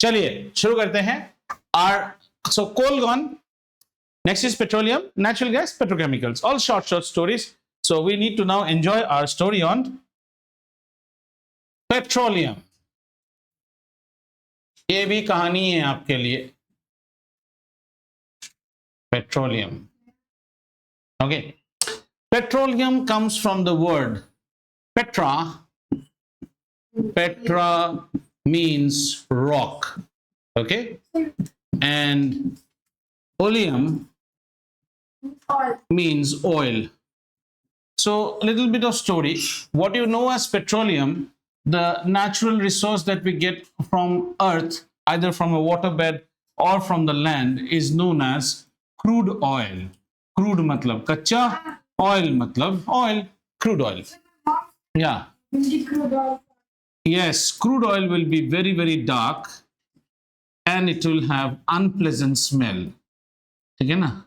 चलिए शुरू करते हैं. So coal gone. Next is petroleum, natural gas, petrochemicals. All short stories. So we need to now enjoy our story on petroleum. ये भी कहानी है आपके लिए. Petroleum. Okay. Petroleum comes from the word Petra. Petra means rock. Okay. And oleum means oil. So a little bit of story. What you know as petroleum, the natural resource that we get from earth, either from a waterbed or from the land, is known as crude oil. Crude matlab kacha, oil matlab oil, crude oil. Yeah. Yes, crude oil will be very, very dark and it will have unpleasant smell. ठीक है ना?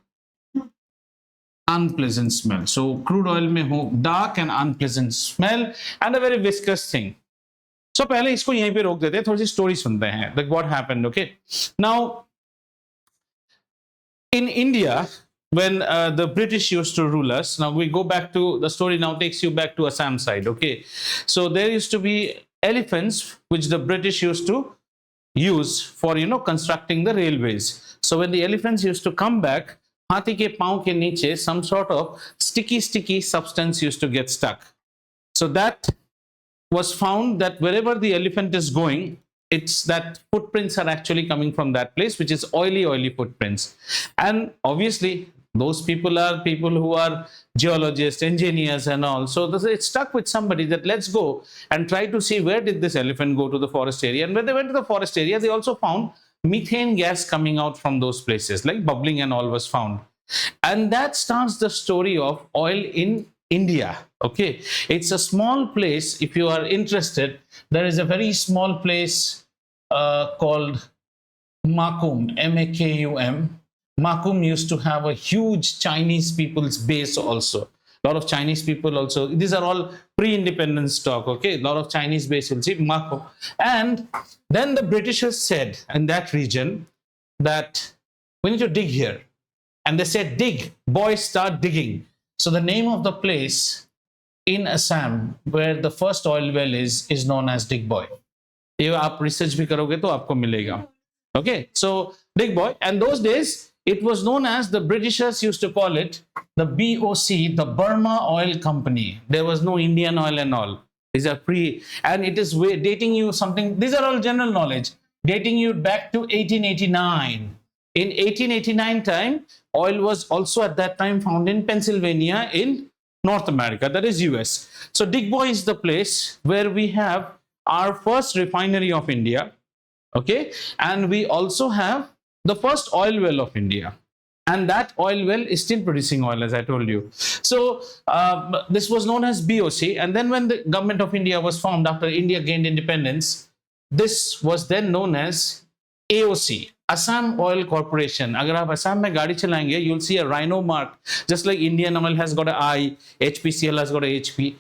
Unpleasant smell. So crude oil में हो dark and unpleasant smell and a very viscous thing. So पहले इसको यहीं पे रोक देते हैं, थोड़ी सी स्टोरी सुनते हैं. Like what happened? Okay. Now in India, when the British used to rule us, now we go back to the story. Now takes you back to Assam side. Okay. So there used to be elephants which the British used to use for constructing the railways. So when the elephants used to come back, हाथी के पांव के नीचे some sort of sticky substance used to get stuck. So that was found that wherever the elephant is going, it's that footprints are actually coming from that place, which is oily footprints. And obviously those people are people who are geologists, engineers and all. So it stuck with somebody that let's go and try to see where did this elephant go to the forest area. And when they went to the forest area, they also found methane gas coming out from those places, like bubbling and all was found. And that starts the story of oil in India. Okay, it's a small place. If you are interested, there is a very small place called Makum, M-A-K-U-M. Makum used to have a huge Chinese people's base also. A lot of Chinese people also. These are all pre-independence talk. Okay, a lot of Chinese base you'll see Makum. And then the Britishers said in that region that we need to dig here. And they said, dig, boys, start digging. So the name of the place in Assam where the first oil well is known as Dig Boy. If you research bhi karoge to aapko milega. Okay, so Dig Boy. And those days, it was known as, the Britishers used to call it the BOC, the Burma Oil Company. There was no Indian oil and all. These are and it is dating you something, these are all general knowledge, dating you back to 1889. In 1889 time, oil was also at that time found in Pennsylvania in North America, that is US. So Dig Boy is the place where we have our first refinery of India. Okay, and we also have the first oil well of India. And that oil well is still producing oil, as I told you. So this was known as BOC. And then when the government of India was formed after India gained independence, this was then known as AOC, Assam Oil Corporation. Agar aap Assam mein gaadi chalayenge, you'll see a rhino mark, just like Indian Oil has got an I, HPCL has got a HP,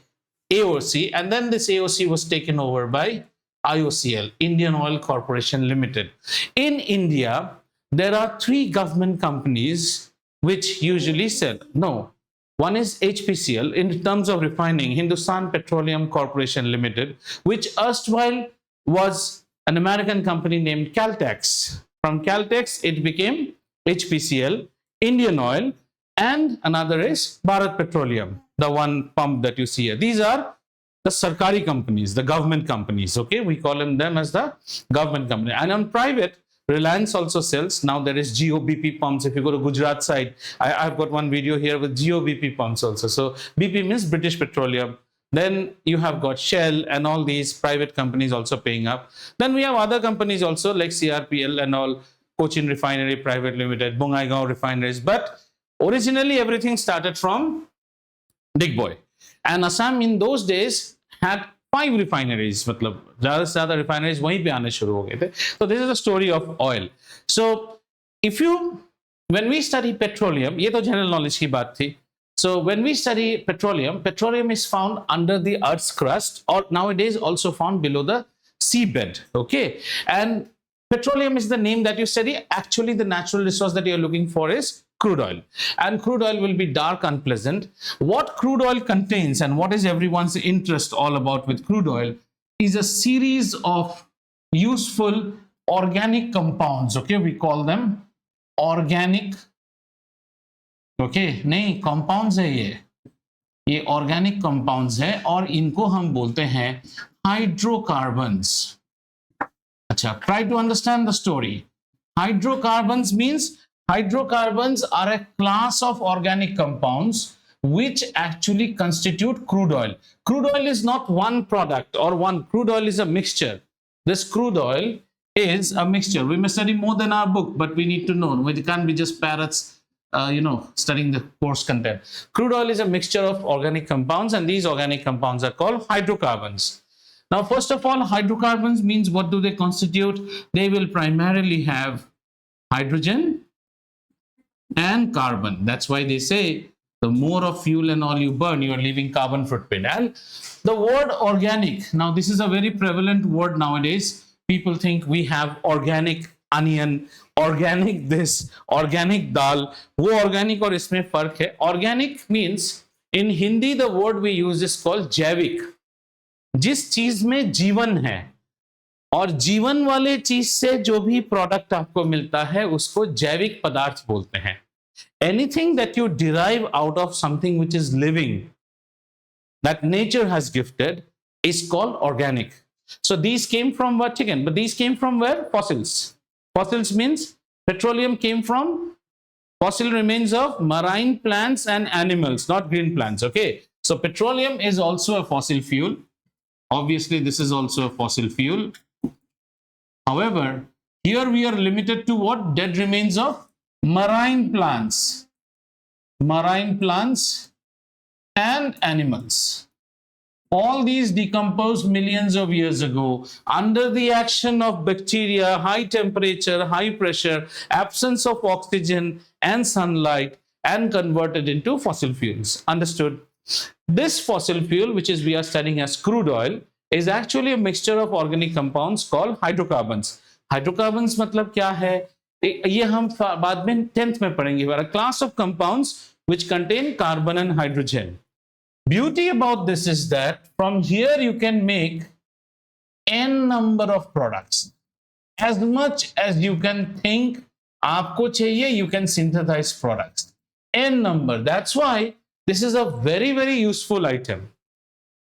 AOC. And then this AOC was taken over by IOCL, Indian Oil Corporation Limited. In India, there are three government companies which usually sell. No, one is HPCL in terms of refining, Hindustan Petroleum Corporation Limited, which erstwhile was an American company named Caltex. From Caltex, it became HPCL, Indian Oil, and another is Bharat Petroleum, the one pump that you see here. These are the Sarkari companies, the government companies. Okay, we call them as the government company. And on private, Reliance also sells. Now there is GOBP pumps. If you go to Gujarat side, I've got one video here with GOBP pumps also. So BP means British Petroleum. Then you have got Shell and all these private companies also paying up. Then we have other companies also like CRPL and all, Cochin Refinery Private Limited, Bongaigaon Refineries. But originally everything started from Dig Boy. And Assam in those days had 5 refineries. मतलब ज़्यादा से ज़्यादा refineries वहीं पे आने शुरू हो गए थे. So this is the story of oil. So when we study petroleum, ये तो general knowledge की बात थी. So when we study petroleum is found under the Earth's crust, or nowadays also found below the seabed. Okay, and Petroleum is the name that you study. Actually, the natural resource that you're looking for is crude oil. And crude oil will be dark, unpleasant. What crude oil contains and what is everyone's interest all about with crude oil is a series of useful organic compounds. Okay, we call them organic. Okay, नहीं compounds है ये organic compounds है और इनको हम बोलते हैं hydrocarbons. अच्छा, try to understand the story. Hydrocarbons means hydrocarbons are a class of organic compounds which actually constitute crude oil. Crude oil is not one product or one. Crude oil is a mixture. This crude oil is a mixture. We may study more than our book, but we need to know. We can't be just parrots, studying the course content. Crude oil is a mixture of organic compounds, and these organic compounds are called hydrocarbons. Now, first of all, hydrocarbons means what do they constitute? They will primarily have hydrogen and carbon. That's why they say the more of fuel and all you burn, you are leaving carbon footprint. And the word organic, now this is a very prevalent word nowadays. People think we have organic onion, organic this, organic dal. वो organic और इसमें फर्क है. Organic means in Hindi the word we use is called जैविक. जिस चीज में जीवन है और जीवन वाले चीज से जो भी प्रोडक्ट आपको मिलता है उसको जैविक पदार्थ बोलते हैं. Anything that you derive out of something which is living, that nature has gifted, is called organic. So these came from what again? But these came from where? Fossils. Fossils means petroleum came from fossil remains of marine plants and animals, not green plants. Okay. So petroleum is also a fossil fuel. Obviously, this is also a fossil fuel. However, here we are limited to what? Dead remains of marine plants and animals. All these decomposed millions of years ago under the action of bacteria, high temperature, high pressure, absence of oxygen and sunlight, and converted into fossil fuels. Understood? This fossil fuel, which is we are studying as crude oil, is actually a mixture of organic compounds called hydrocarbons. Hydrocarbons मतलब क्या है? ये हम बाद में 10th में पढ़ेंगे. A class of compounds which contain carbon and hydrogen. Beauty about this is that from here you can make n number of products. As much as you can think आपको चाहिए, you can synthesize products. N number. That's why this is a very, very useful item.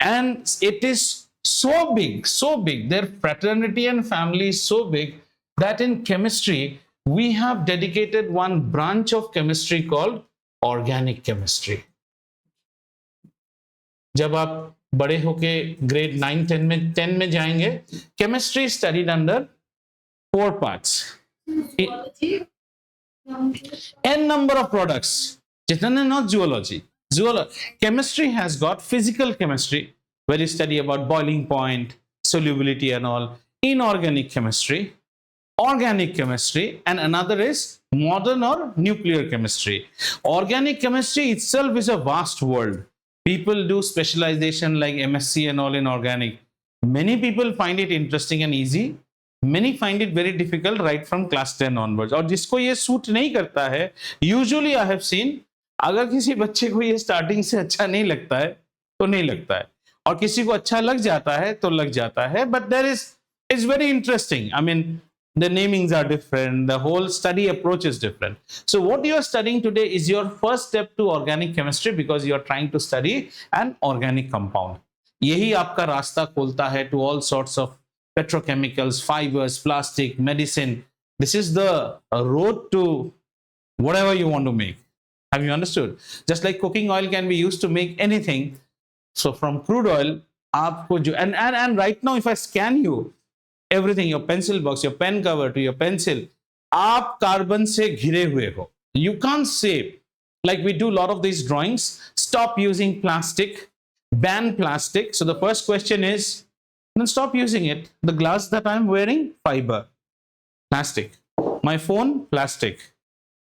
And it is so big, their fraternity and family is so big that in chemistry, we have dedicated one branch of chemistry called organic chemistry. जब आप बड़े होके grade 9, 10 में जाएंगे, chemistry is studied under 4 parts. N number of products. Not zoology. Chemistry has got physical chemistry, where you study about boiling point, solubility and all. Inorganic chemistry, organic chemistry, and another is modern or nuclear chemistry. Organic chemistry itself is a vast world. People do specialization like MSc and all in organic. Many people find it interesting and easy. Many find it very difficult right from class 10 onwards. और जिसको ये suit नहीं करता है, usually I have seen, अगर किसी बच्चे को ये स्टार्टिंग से अच्छा नहीं लगता है तो नहीं लगता है, और किसी को अच्छा लग जाता है तो लग जाता है. But it's very interesting. I mean, the namings are different, the whole study approach is different. So what you are studying today is your first step to organic chemistry because you are trying to study an organic compound. यही आपका रास्ता खोलता है to all sorts of petrochemicals, fibers, plastic, medicine. This is the road to whatever you want to make. Have you understood? Just like cooking oil can be used to make anything. So from crude oil, aapko jo, and right now if I scan you, everything, your pencil box, your pen cover to your pencil, aap carbon se ghire hue ho. You can't say, like we do a lot of these drawings, stop using plastic, ban plastic. So the first question is, then stop using it. The glass that I'm wearing, fiber, plastic. My phone, plastic.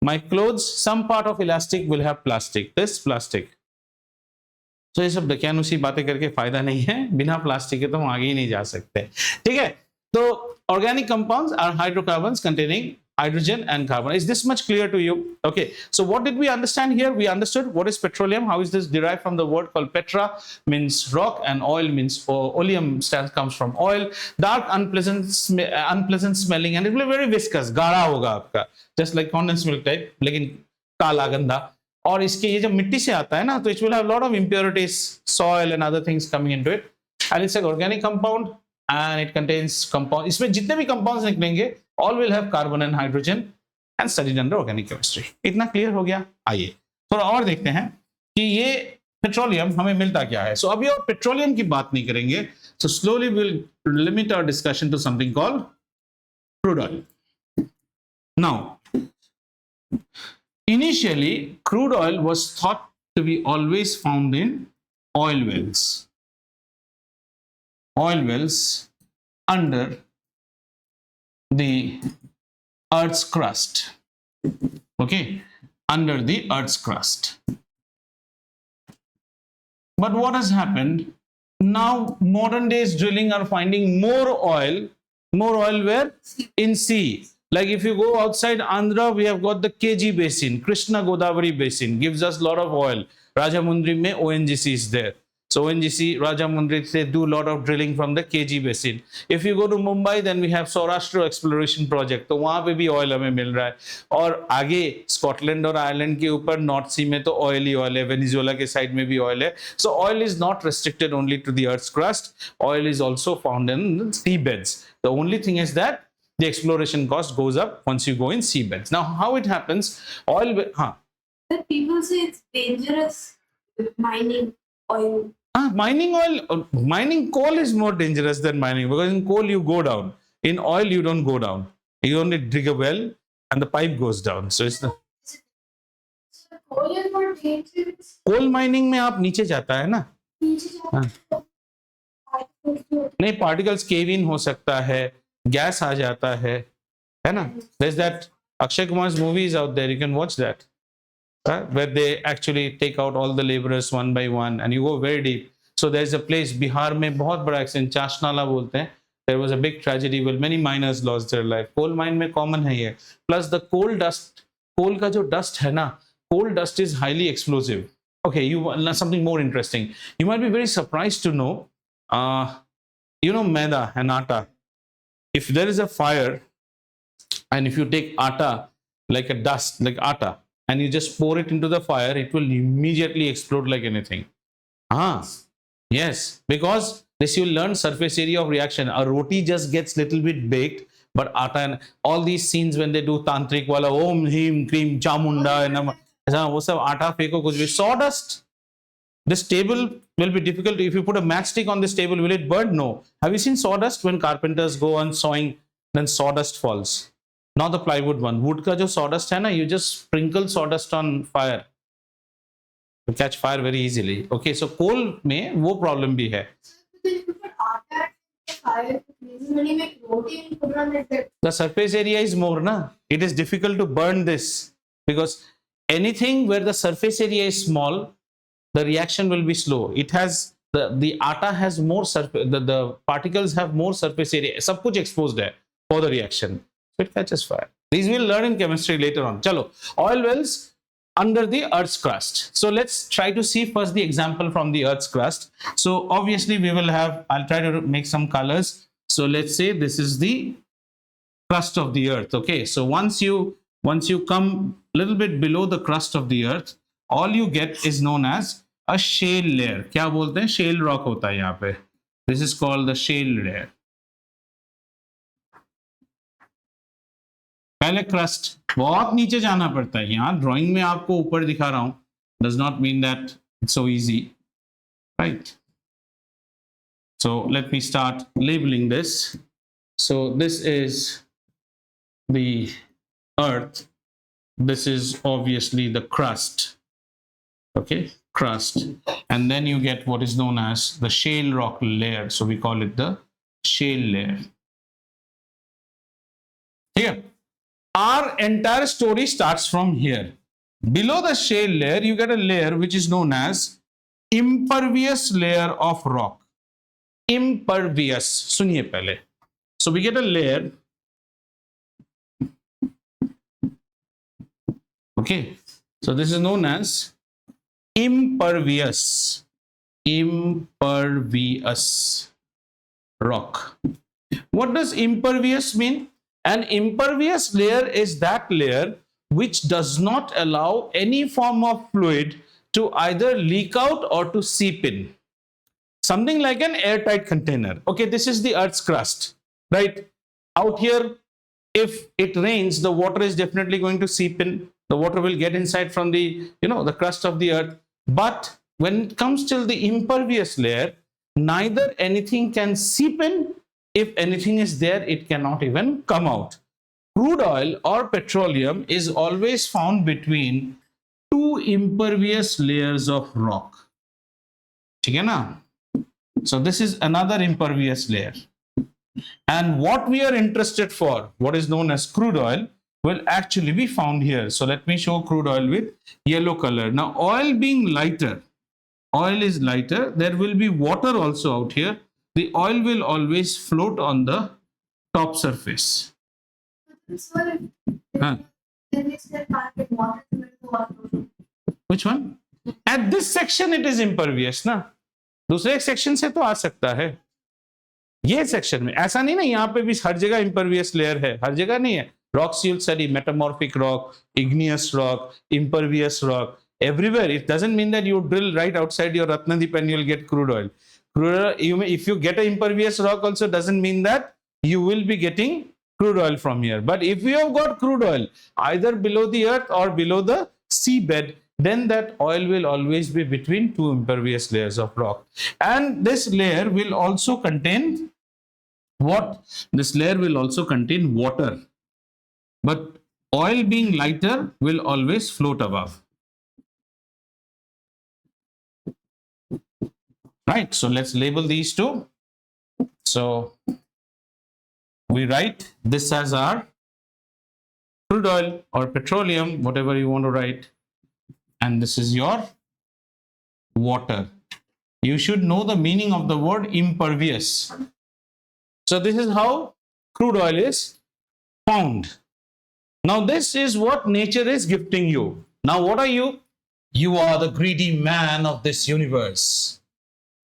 My clothes, some part of elastic will have plastic. This plastic. So ये सब दकियानुसी बातें करके फायदा नहीं है. बिना plastic के तो हम आगे ही नहीं जा सकते. ठीक है. तो organic compounds are hydrocarbons containing hydrogen and carbon. Is this much clear to you? Okay, so what did we understand here? We understood what is petroleum. How is this derived from the word called petra, means rock, and oil means oleum comes from oil. Dark, unpleasant smelling, and it will be very viscous, गाढ़ा होगा आपका, just like condensed milk type, लेकिन काला गंदा. और इसके ये जब मिट्टी से आता है ना, तो it will have a lot of impurities, soil and other things coming into it. And it's an organic compound and it contains compound. इसमें जितने भी compounds निकलेंगे, all will have carbon and hydrogen and studied under organic chemistry. इतना clear हो गया? आइए थोड़ा और देखते हैं कि ये पेट्रोलियम हमें मिलता क्या है. सो अभी और पेट्रोलियम की बात नहीं करेंगे. So slowly we'll limit our discussion to something called crude oil. Now, initially, crude oil was thought to be always found in oil wells. Oil wells under the Earth's crust. Okay, under the Earth's crust. But what has happened? Now, modern days drilling are finding more oil where? In sea. Like if you go outside Andhra, we have got the KG basin, Krishna Godavari basin, gives us a lot of oil. Rajamundry mein ONGC is there. So ONGC, Rajamundry, they do a lot of drilling from the KG basin. If you go to Mumbai, then we have Saurashtra exploration project. तो वहाँ पे भी oil हमें मिल रहा है. और आगे Scotland और आयरलैंड के ऊपर नॉर्थ सी में तो ऑयल ही ऑयल है, वेनेजुएला के साइड में भी ऑयल है. So oil is not restricted only to the Earth's crust. Oil is also found in seabeds. The only thing is that the exploration cost goes up once you go in seabeds. Now, how it happens? Oil, But people say it's dangerous mining oil. Mining oil, mining coal is more dangerous than mining, because in coal you go down. In oil you don't go down. You only dig a well and the pipe goes down. So it's the Coal is not dangerous. coal mining में आप नीचे जाता है ना? नहीं, particles cave in हो सकता है, gas आ जाता है ना? There's that Akshay Kumar's movies out there. You can watch that. Where they actually take out all the laborers one by one and you go very deep. So there's a place, Bihar में बहुत बड़ा accident, चाशनाला बोलते हैं. There was a big tragedy where many miners lost their life. Coal mine में common है ये. Plus the coal dust, coal का जो dust है ना, coal dust is highly explosive. Okay, something more interesting. You might be very surprised to know, you know maida and atta. If there is a fire and if you take atta, like a dust, like atta, and you just pour it into the fire, it will immediately explode like anything. Yes, because this you learn surface area of reaction. A roti just gets little bit baked, but atta and all these scenes when they do tantric wala om him cream chamunda and वो सब आटा फेंको कुछ भी. Sawdust. This table will be difficult. If you put a matchstick on this table, will it burn? No. Have you seen sawdust when carpenters go on sawing, then sawdust falls? Not the plywood one. Wood का जो sawdust है ना, you just sprinkle sawdust on fire. You catch fire very easily. Okay, so coal में वो problem भी है. The surface area is more na. It is difficult to burn this because anything where the surface area is small, the reaction will be slow. It has the atta has more surface, the particles have more surface area. सब कुछ exposed है for the reaction. So it catches fire. These we'll learn in chemistry later on. Chalo, oil wells under the Earth's crust. So let's try to see first the example from the Earth's crust. So obviously we will have, I'll try to make some colors. So let's say this is the crust of the Earth. Okay, so once you come a little bit below the crust of the Earth, all you get is known as a shale layer. क्या बोलते हैं? Shale rock होता है यहाँ पे. This is called the shale layer. पहले crust बहुत नीचे जाना पड़ता है. यहाँ ड्राइंग में आपको ऊपर दिखा रहा हूँ. Does not mean that it's so easy, right? So let me start labeling this. So this is the Earth. This is obviously the crust. Okay, crust. And then you get what is known as the shale rock layer. So we call it the shale layer. Here, our entire story starts from here. Below the shale layer, you get a layer which is known as impervious layer of rock. Impervious. सुनिए पहले. So we get a layer. Okay. So this is known as impervious. Impervious rock. What does impervious mean? An impervious layer is that layer which does not allow any form of fluid to either leak out or to seep in. Something like an airtight container. Okay, this is the Earth's crust, right? Out here, if it rains, the water is definitely going to seep in. The water will get inside from the, the crust of the Earth. But when it comes to the impervious layer, neither anything can seep in. If anything is there, it cannot even come out. Crude oil or petroleum is always found between two impervious layers of rock. ठीक है ना? So this is another impervious layer. And what we are interested for, what is known as crude oil, will actually be found here. So let me show crude oil with yellow color. Now oil being lighter, oil is lighter, there will be water also out here. The oil will always float on the top surface. Huh? Which one? At this section it is impervious ना, दूसरे section से तो आ सकता है. ये section में ऐसा नहीं ना, यहाँ पे भी हर जगह impervious layer है, हर जगह नहीं है. Rocks you'll study metamorphic rock, igneous rock, impervious rock, everywhere. It doesn't mean that you drill right outside your Ratnadip and you'll get crude oil. If you get an impervious rock also doesn't mean that you will be getting crude oil from here. But if you have got crude oil either below the earth or below the seabed, then that oil will always be between two impervious layers of rock. And this layer will also contain what? This layer will also contain water. But oil being lighter will always float above. Right, so let's label these two. So we write this as our crude oil or petroleum, whatever you want to write. And this is your water. You should know the meaning of the word impervious. So this is how crude oil is found. Now this is what nature is gifting you. Now what are you? You are the greedy man of this universe.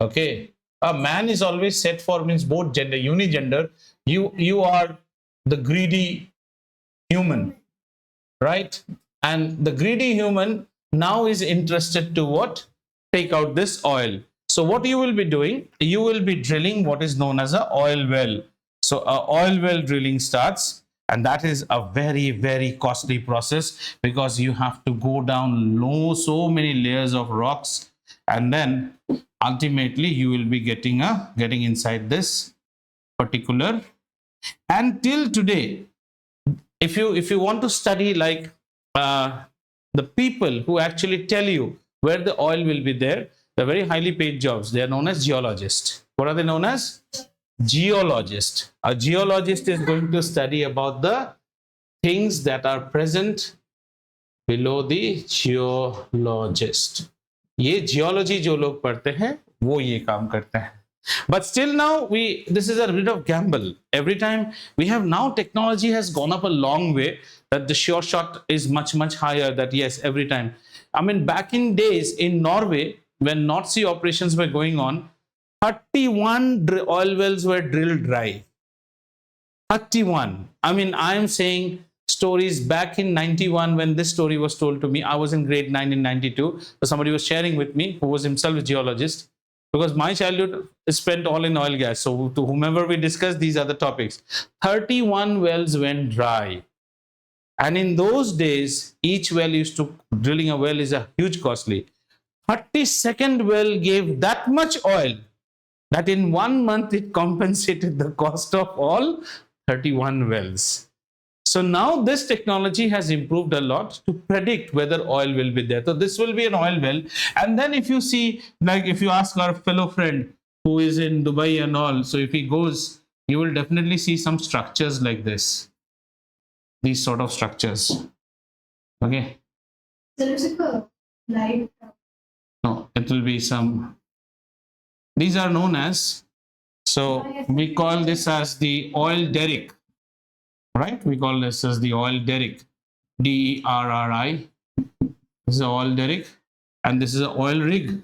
Okay. A man is always set for means both gender, unigender. You are the greedy human, right? And the greedy human now is interested to what? Take out this oil. So what you will be doing? You will be drilling what is known as an oil well. So a oil well drilling starts, and that is a very, very costly process because you have to go down low, so many layers of rocks, and then ultimately you will be getting inside this particular. And till today, if you want to study like the people who actually tell you where the oil will be there, they're very highly paid jobs. They are known as geologists. What are they known as? Geologist. A geologist is going to study about the things that are present below the geologist. ये geology जो लोग पढ़ते हैं वो ये काम करते हैं. But still now this is a bit of gamble. Every time we have now technology has gone up a long way that the sure shot is much higher. That yes, every time. I mean, back in days in Norway when North Sea operations were going on, 31 oil wells were drilled dry. 31. I mean, I am saying stories back in 91 when this story was told to me. I was in grade 9 in 92. So somebody was sharing with me who was himself a geologist, because my childhood is spent all in oil gas. So to whomever we discuss, these are the topics. 31 wells went dry. And in those days, each well drilling a well is a huge costly. 32nd well gave that much oil that in 1 month it compensated the cost of all 31 wells. So now this technology has improved a lot to predict whether oil will be there. So this will be an oil well. And then if you see, like if you ask our fellow friend who is in Dubai and all, so if he goes, you will definitely see some structures like this. These sort of structures. Okay. There is a light. No, it will be some. These are known as So we call this as the oil derrick, right? We call this as the oil derrick, DERRI. This is an oil derrick, and this is an oil rig,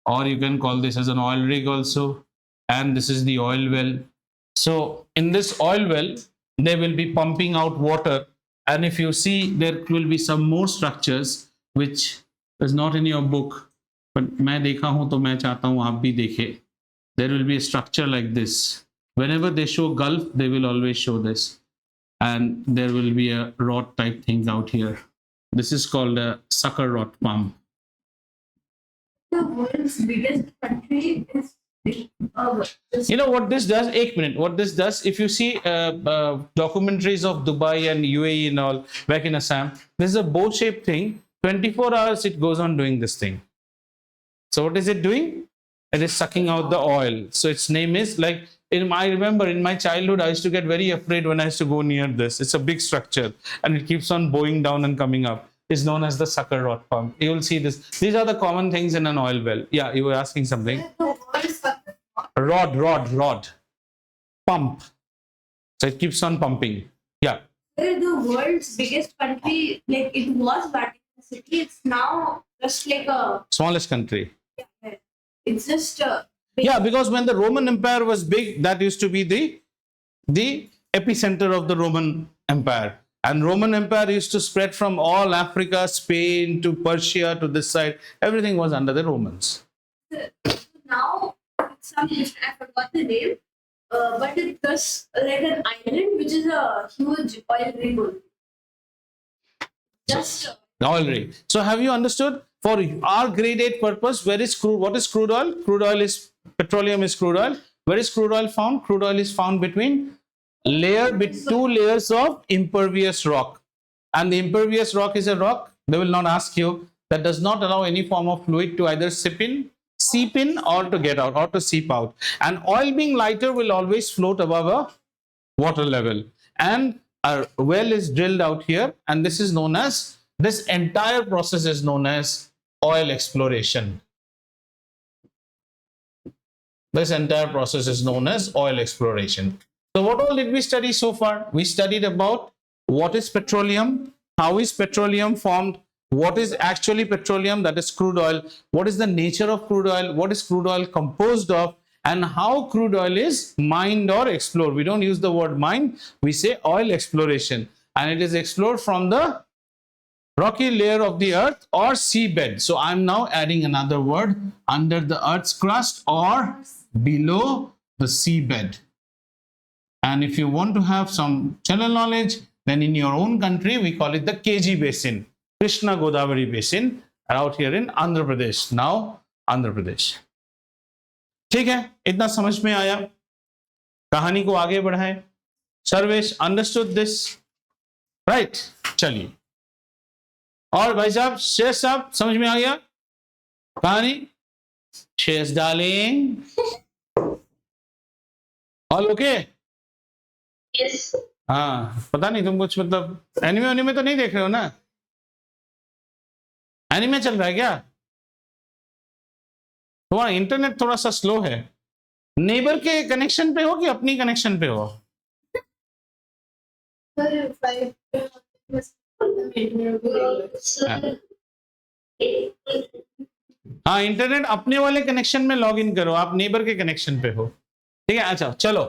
or you can call this as an oil rig also. And this is the oil well. So in this oil well, they will be pumping out water. And if you see, there will be some more structures which is not in your book, but मैं देखा हूं तो मैं चाहता हूं आप भी देखें. There will be a structure like this. Whenever they show Gulf, they will always show this. And there will be a rod type thing out here. This is called a sucker rod pump. The world's biggest country is You know what this does? 1 minute. What this does, if you see documentaries of Dubai and UAE and all back in Assam, this is a bow-shaped thing. 24 hours it goes on doing this thing. So what is it doing? It is sucking out the oil. So its name is like, I remember in my childhood, I used to get very afraid when I used to go near this. It's a big structure and it keeps on bowing down and coming up. It's known as the sucker rod pump. You will see this. These are the common things in an oil well. Yeah, you were asking something. Rod. Pump. So it keeps on pumping. Yeah. The world's biggest country, like it was Vatican City, it's now just like a Smallest country. it's just Yeah, because when the Roman Empire was big, that used to be the epicenter of the Roman Empire. And Roman Empire used to spread from all Africa, Spain to Persia to this side. Everything was under the Romans. now it's some I forgot the name, but it's just like an island which is a huge oil rig. Just The oil rig. So have you understood? For our grade 8 purpose, where is crude? What is crude oil? Crude oil is petroleum is crude oil. Where is crude oil found? Crude oil is found between two layers of impervious rock. And the impervious rock is a rock, they will not ask you, that does not allow any form of fluid to either seep in or to get out or to seep out. And oil being lighter will always float above a water level. And a well is drilled out here, and this is known as, this entire process is known as oil exploration. This entire process is known as oil exploration. So what all did we study so far? We studied about what is petroleum, how is petroleum formed, what is actually petroleum, that is crude oil, what is the nature of crude oil, what is crude oil composed of, and how crude oil is mined or explored. We don't use the word mine, we say oil exploration, and it is explored from the rocky layer of the earth or seabed. So I'm now adding another word, under the earth's crust or below the seabed. And if you want to have some general knowledge, then in your own country we call it the KG basin, Krishna Godavari basin, out here in Andhra Pradesh. Now Andhra Pradesh. ठीक है, इतना समझ में आया, कहानी को आगे बढ़ाएं. Sarvesh understood this, right? चलिए, और भाई साहब, शेष साहब, समझ में आ गया कहानी? शेष डार्लिंग, ऑल ओके? yes. हाँ, पता नहीं तुम कुछ मतलब एनिमे तो नहीं देख रहे हो ना? एनिमे चल रहा है क्या? तुम्हारा इंटरनेट थोड़ा सा स्लो है. नेबर के कनेक्शन पे हो कि अपनी कनेक्शन पे हो? हाँ, इंटरनेट अपने वाले कनेक्शन में लॉग इन करो, आप नेबर के कनेक्शन पे हो. ठीक है, अच्छा चलो,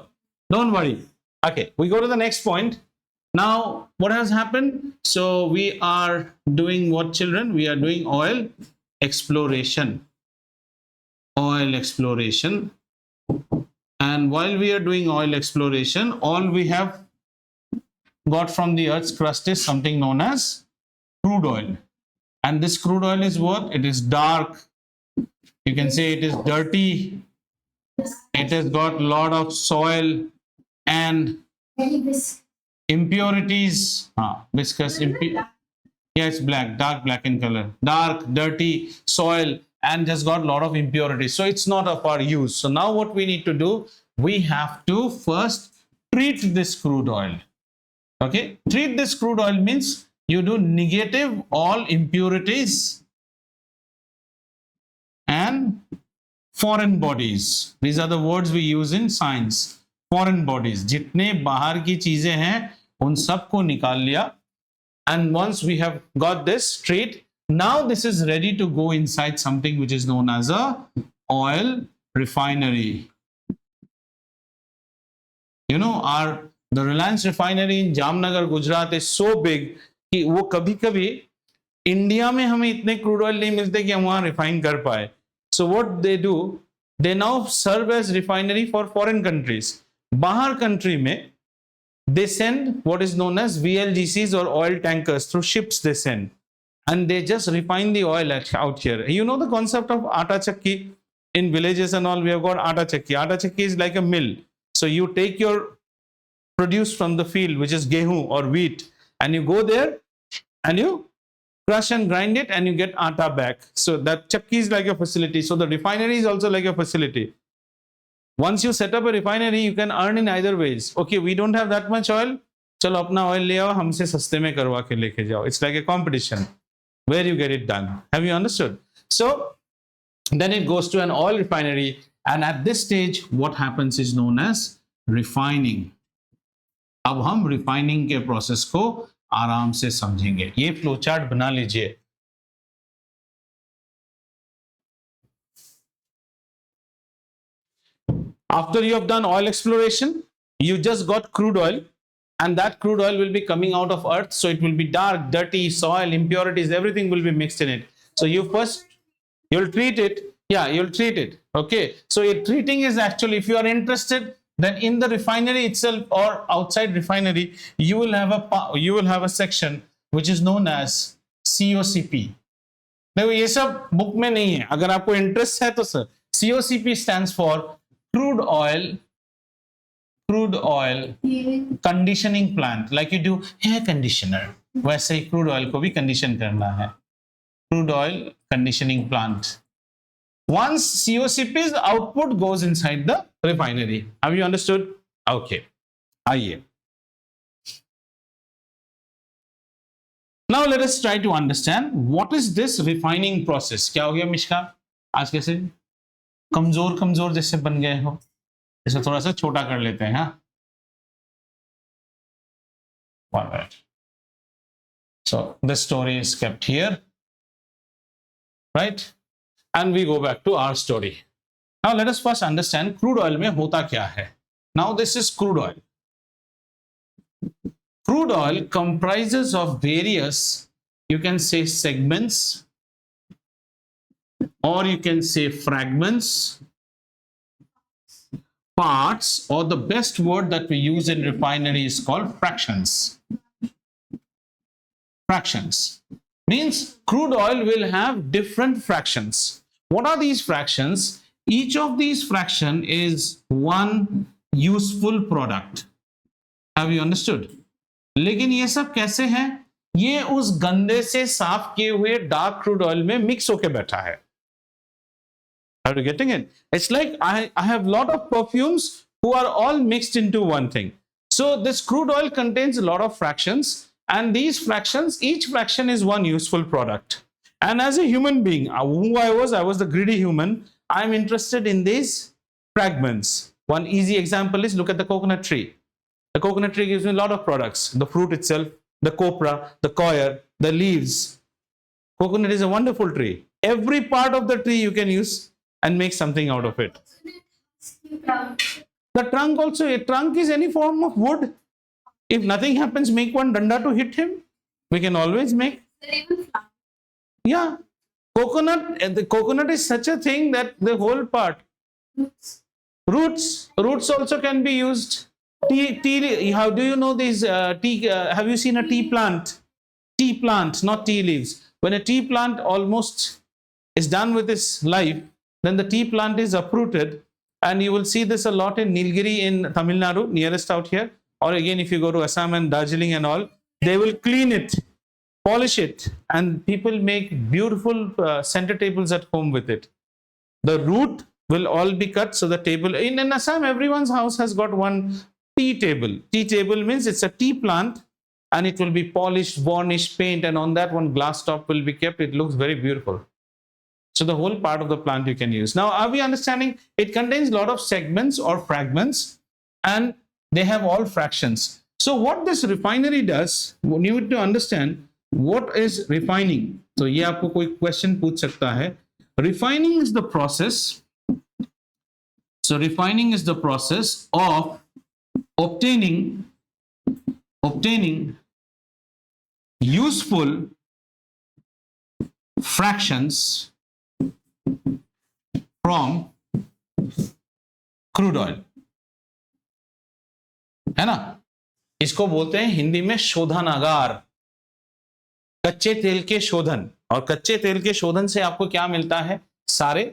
don't worry. Okay, we go to the next point. Now, what has happened? So we are doing what, children? We are doing oil exploration. Oil exploration. And while we are doing oil exploration, all we have got from the earth's crust is something known as crude oil. And this crude oil is what? It is dark. You can say it is dirty. It has got a lot of soil and impurities. Viscous yeah, it's black, dark black in color, dark, dirty soil, and just got a lot of impurities. So it's not of our use. So now what we need to do, we have to first treat this crude oil. Okay, treat this crude oil means you do negative all impurities and foreign bodies. These are the words we use in science. Foreign bodies. जितने बाहर की चीजें हैं उन सबको निकाल लिया. And once we have got this straight, now this is ready to go inside something which is known as a oil refinery. You know, the Reliance refinery in Jamnagar, Gujarat is so big कि वो कभी कभी India में हमें इतने crude oil नहीं मिलते कि हम वहां रिफाइन कर पाए. So what they do, they now serve as refinery for foreign countries. बाहर कंट्री में they send what is known as VLGCs or oil tankers through ships they send, and they just refine the oil out here. You know the concept of atta chakki in villages and all. We have got atta chakki. Atta chakki is like a mill. So you take your produce from the field, which is gehu or wheat, and you go there and you crush and grind it and you get atta back. So that chakki is like a facility. So the refinery is also like a facility. Once you set up a refinery, you can earn in either ways. Okay, we don't have that much oil. चलो अपना oil ले आओ, हमसे सस्ते में करवा के लेके जाओ. It's like a competition where you get it done. Have you understood? So then it goes to an oil refinery, and at this stage, what happens is known as refining. अब हम refining के process को आराम से समझेंगे. ये flow chart बना लीजिए. After you have done oil exploration, you just got crude oil, and that crude oil will be coming out of earth, so it will be dark, dirty, soil, impurities, everything will be mixed in it. So you'll treat it. Yeah, you'll treat it. Okay, so treating is actually, if you are interested, then in the refinery itself or outside refinery, you will have a section which is known as COCP. देखो ये सब book में नहीं है. अगर आपको interest है तो sir, COCP stands for crude oil conditioning plant. Like you do hair conditioner, वैसे ही crude oil को भी condition करना है. Crude oil conditioning plant. Once COCP's output goes inside the refinery. Have you understood? Okay. आइए. Now let us try to understand what is this refining process. क्या हो गया मिश्का? आज कैसे कमजोर जैसे बन गए हो? इसे थोड़ा सा छोटा कर लेते हैं. हाँ. All right. So this story is kept here, right? And we go back to our story. Now let us first understand crude oil में होता क्या है. Now this is crude oil. Crude oil comprises of various, you can say segments, or you can say fragments, parts, or the best word that we use in refinery is called fractions. Fractions means crude oil will have different fractions. What are these fractions? Each of these fraction is one useful product. Have you understood? लेकिन ये सब कैसे हैं? ये उस गंदे से साफ किए हुए डार्क क्रूड ऑयल में मिक्स होके बैठा है. Are you getting it? It's like I have a lot of perfumes who are all mixed into one thing. So this crude oil contains a lot of fractions, and these fractions, each fraction is one useful product. And as a human being, who I was the greedy human. I'm interested in these fragments. One easy example is, look at the coconut tree. The coconut tree gives me a lot of products. The fruit itself, the copra, the coir, the leaves. Coconut is a wonderful tree. Every part of the tree you can use and make something out of it. The trunk also, a trunk is any form of wood. If nothing happens, make one danda to hit him. We can always make. Yeah. The coconut is such a thing that the whole part. Roots also can be used. Tea, how do you know these tea? Have you seen a tea plant? Tea plant, not tea leaves. When a tea plant almost is done with its life, then the tea plant is uprooted, and you will see this a lot in Nilgiri in Tamil Nadu, nearest out here. Or again, if you go to Assam and Darjeeling and all, they will clean it, polish it, and people make beautiful center tables at home with it. The root will all be cut, so the table in Assam, everyone's house has got one tea table. Tea table means it's a tea plant, and it will be polished, varnished, paint, and on that one glass top will be kept. It looks very beautiful. So the whole part of the plant you can use. Now, are we understanding? It contains a lot of segments or fragments, and they have all fractions. So what this refinery does, you need to understand what is refining. So ये आपको कोई question पूछ सकता है. Refining is the process. So refining is the process of obtaining useful fractions from crude oil. है ना? इसको बोलते हैं हिंदी में शोधनागार, कच्चे तेल के शोधन. और कच्चे तेल के शोधन से आपको क्या मिलता है? सारे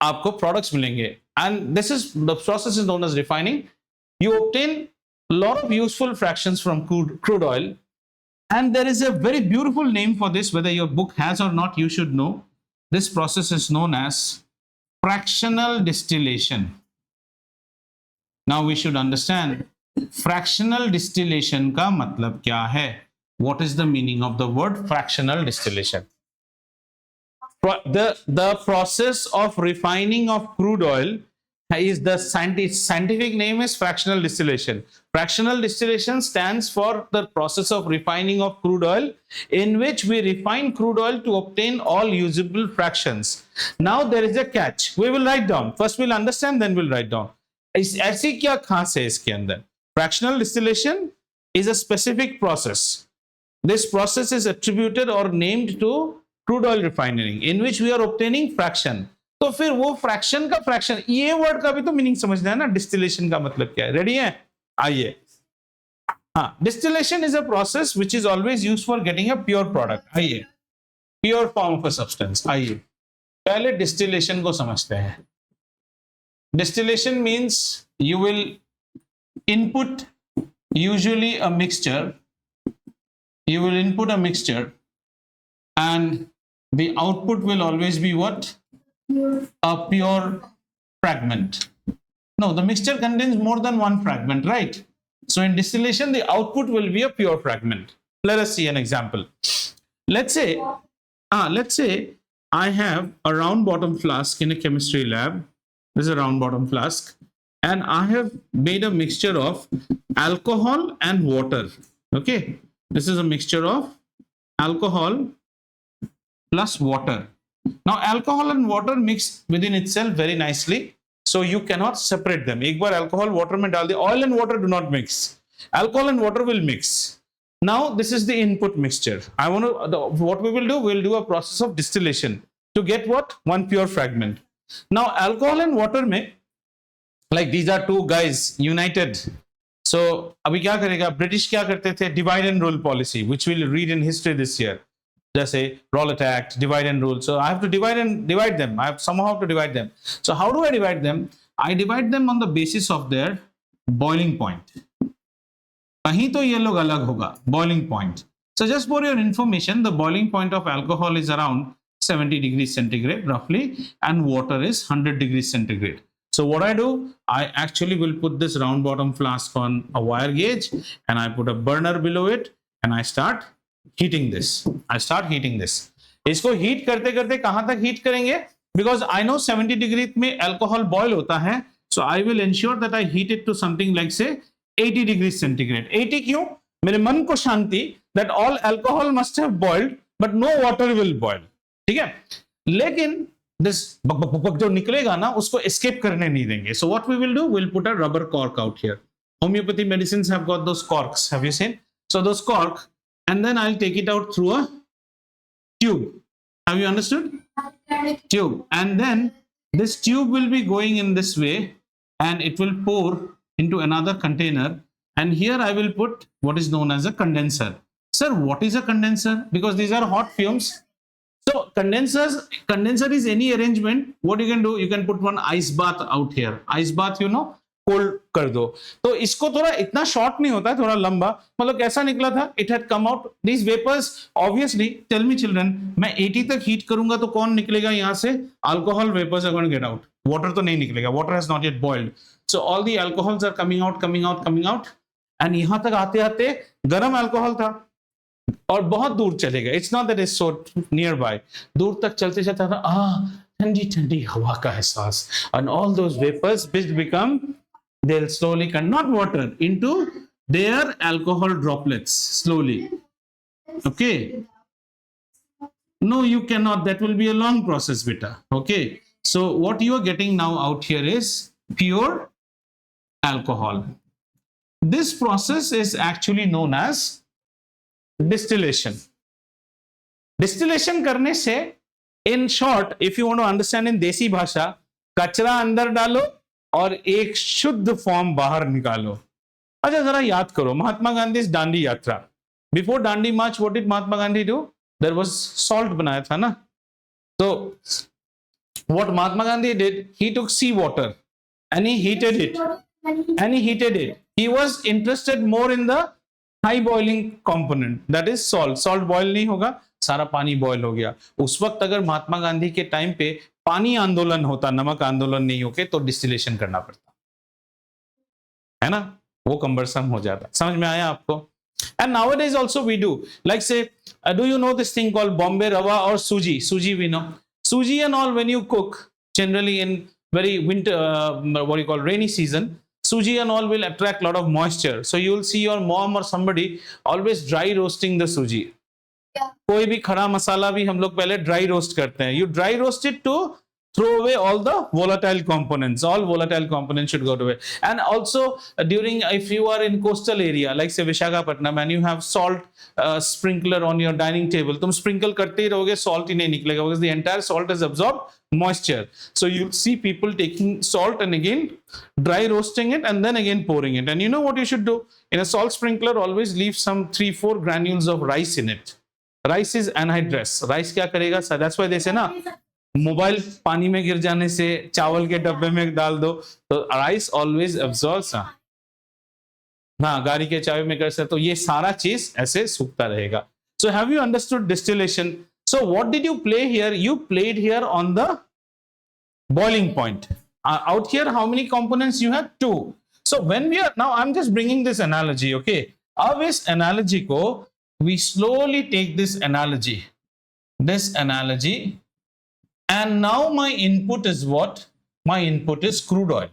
आपको प्रोडक्ट्स मिलेंगे. And this is the process is known as refining. You obtain a lot of useful fractions from crude oil, and there is a very beautiful name for this. Whether your book has or not, you should know. This process is known as fractional distillation. Now we should understand fractional distillation का मतलब क्या है? What is the meaning of the word fractional distillation? The process of refining of crude oil is the scientific name is fractional distillation. Fractional distillation stands for the process of refining of crude oil, in which we refine crude oil to obtain all usable fractions. Now there is a catch. We will write down. First we'll understand, then we'll write down. ऐसी क्या खास है इसके अंदर? Fractional distillation is a specific process. This process is attributed or named to crude oil refining, in which we are obtaining fraction. तो फिर वो fraction का फ्रैक्शन, ये वर्ड का भी तो मीनिंग समझना है ना. डिस्टिलेशन का मतलब क्या है? रेडी है? आइए. हाँ, distillation is a process which is always used for getting a pure product. आइए, pure form of a substance. आइए पहले डिस्टिलेशन को समझते हैं. Distillation means you will input usually a mixture, you will input a mixture, and the output will always be what? A pure fragment. No, the mixture contains more than one fragment, right? So in distillation, the output will be a pure fragment. Let us see an example. Let's say I have a round bottom flask in a chemistry lab. This is a round bottom flask, and I have made a mixture of alcohol and water. Okay, this is a mixture of alcohol plus water. Now alcohol and water mix within itself very nicely, so you cannot separate them. एक बार alcohol water में डाल दिया, oil and water do not mix. Alcohol and water will mix. Now this is the input mixture. What we will do? We'll do a process of distillation to get what? One pure fragment. Now alcohol and water में, like these are two guys united. So अभी क्या करेगा? British क्या करते थे? Divide and rule policy, which we'll read in history this year. Just say Rowlatt Act, divide and rule. So I have to divide them. I have somehow to divide them. So how do I divide them? I divide them on the basis of their boiling point. कहीं तो ये लोग अलग होगा. Boiling point. So just for your information, the boiling point of alcohol is around 70 degrees centigrade roughly, and water is 100 degrees centigrade. So what I do, I actually will put this round bottom flask on a wire gauge, and I put a burner below it, and I start heating this. इसको heat करते करते कहां तक heat करेंगे? Because I know 70 degree में alcohol boil होता है, so I will ensure that I heat it to something like say 80 degrees centigrade. 80 क्यों? मेरे मन को शांति that all alcohol must have boiled, but no water will boil. ठीक है? लेकिन this जो निकलेगा ना, उसको escape करने नहीं देंगे. So what we will do? We'll put a rubber cork out here. Homeopathy medicines have got those corks. Have you seen? So those cork, and then I'll take it out through a tube. Have you understood? Tube. And then this tube will be going in this way, and it will pour into another container, and here I will put what is known as a condenser. Sir, what is a condenser? Because these are hot fumes. So condenser is any arrangement. What you can do, you can put one ice bath out here. Ice bath, you know, cold कर दो. तो इसको थोड़ा इतना short नहीं होता है, थोड़ा लंबा. मतलब कैसा निकला था? It had come out these vapours. Obviously tell me children, मैं 80 तक हीट करूंगा तो कौन निकलेगा यहां से? Alcohol vapours are going to get out. Water तो नहीं निकलेगा. Water has not yet boiled. So all the alcohols are coming out. And यहां तक आते आते गर्म अल्कोहल था, और बहुत दूर चलेगा. It's not that is so near by. दूर तक चलते चलते ठंडी ठंडी हवा का एहसास, and all those vapors which become, they'll slowly not water into their alcohol droplets slowly. Okay, no, you cannot, that will be a long process, beta. Okay, so what you are getting now out here is pure alcohol. This process is actually known as distillation. Distillation करने से, in short, if you want to understand in देसी भाषा, कचरा अंदर डालो और एक शुद्ध फॉर्म बाहर निकालो. अच्छा, जरा याद करो महात्मा Gandhi Dandi Yatra. Before Dandi march, what did Mahatma Gandhi do? There was salt बनाया था ना. तो what Mahatma Gandhi did, he took sea water and he heated it. He was interested more in the high boiling component, that is salt. Salt boil नहीं होगा, सारा पानी boil हो गया. उस वक्त अगर महात्मा गांधी के टाइम पे पानी आंदोलन होता, नमक आंदोलन नहीं होके, तो डिस्टिलेशन करना पड़ता है ना, वो कंबरसम हो जाता. समझ में आया आपको? And nowadays also we do, like say, do you know this thing called Bombay Rava or Suji? Suji we know. Suji and all, when you cook, generally in very winter, what you call rainy season, Suji and all will attract a lot of moisture. So you will see your mom or somebody always dry roasting the Suji. कोई भी खड़ा मसाला भी हम लोग पहले dry roast करते हैं. You dry roast it to throw away all the volatile components. All volatile components should go away. And also during, if you are in coastal area like say Visakhapatnam and you have salt sprinkler on your dining table, तुम sprinkle करते ही रहोगे, salt ही नहीं निकलेगा, because the entire salt has absorbed moisture. So you see people taking salt and again dry roasting it and then again pouring it. And you know what you should do? In a salt sprinkler, always leave some 3-4 granules of rice in it. Rice is anhydrous. Rice क्या करेगा? That's why they say ना, mobile पानी में गिर जाने से चावल के डब्बे में डाल दो, तो राइस ऑलवेज एब्जॉर्ब्स. हाँ, गाड़ी के चाबी में कर सकते, तो ये सारा चीज ऐसे सूखता रहेगा. So have you understood distillation? So what did you play here? You played here on the boiling point. Out here, how many components you have? 2. So when we are now, I'm just bringing this analogy. Okay, अब इस analogy को we slowly take this analogy, and now my input is what? My input is crude oil,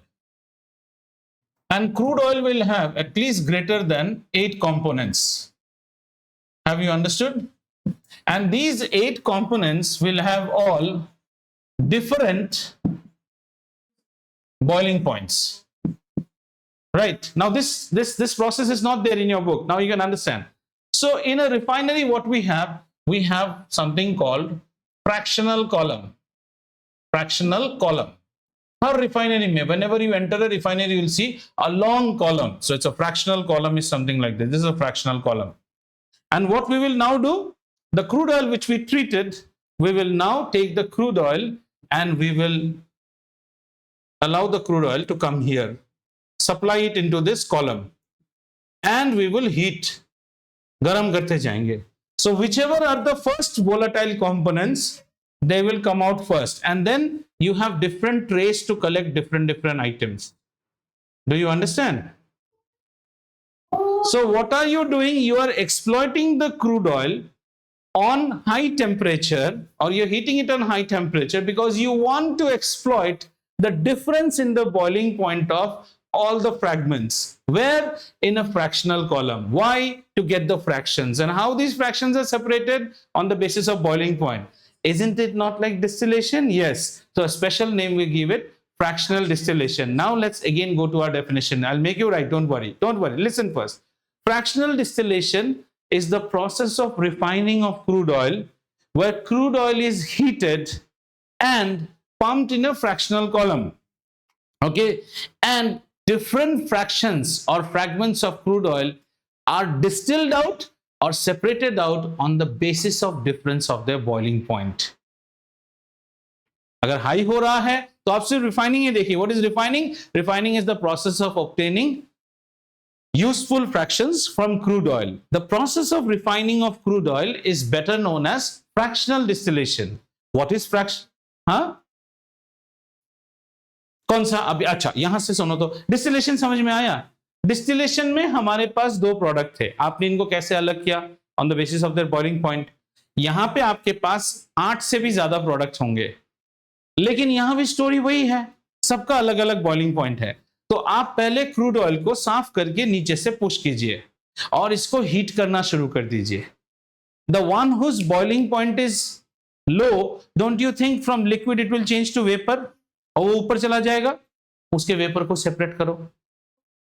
and crude oil will have at least greater than 8 components. Have you understood? And these 8 components will have all different boiling points. Right, now this process is not there in your book. Now you can understand. So in a refinery, what we have something called fractional column. Her refinery mein, whenever you enter a refinery, you will see a long column. So it's a fractional column is something like this. This is a fractional column. And what we will now do, the crude oil which we treated, we will now take the crude oil and we will allow the crude oil to come here, supply it into this column, and we will heat. Garam karte jayenge. So whichever are the first volatile components, they will come out first, and then you have different trays to collect different items. Do you understand? So what are you doing? You are exploiting the crude oil on high temperature, or you're heating it on high temperature because you want to exploit the difference in the boiling point of all the fragments. Where? In a fractional column. Why? To get the fractions. And how these fractions are separated? On the basis of boiling point. Isn't it not like distillation? Yes. So a special name we give it, fractional distillation. Now let's again go to our definition. I'll make you write. Don't worry. Listen first. Fractional distillation is the process of refining of crude oil, where crude oil is heated and pumped in a fractional column. Okay, and different fractions or fragments of crude oil are distilled out or separated out on the basis of difference of their boiling point. अगर high हो रहा है तो आप सिर्फ refining ही देखिए. What is refining? Refining is the process of obtaining useful fractions from crude oil. The process of refining of crude oil is better known as fractional distillation. What is fraction? हाँ, कौन सा? अभी अच्छा यहां से सुनो तो. डिस्टिलेशन समझ में आया? डिस्टिलेशन में हमारे पास 2 प्रोडक्ट थे. आपने इनको कैसे अलग किया? on the basis of their boiling point. यहां पे आपके पास 8 से भी ज्यादा प्रोडक्ट्स होंगे, लेकिन यहां भी स्टोरी वही है, सबका अलग अलग बॉइलिंग पॉइंट है. तो आप पहले क्रूड ऑयल को साफ करके नीचे से पुश कीजिए और इसको हीट करना शुरू कर दीजिए. The one whose boiling point is low, don't you think from liquid it will change to vapour, और वो ऊपर चला जाएगा. उसके वेपर को सेपरेट करो,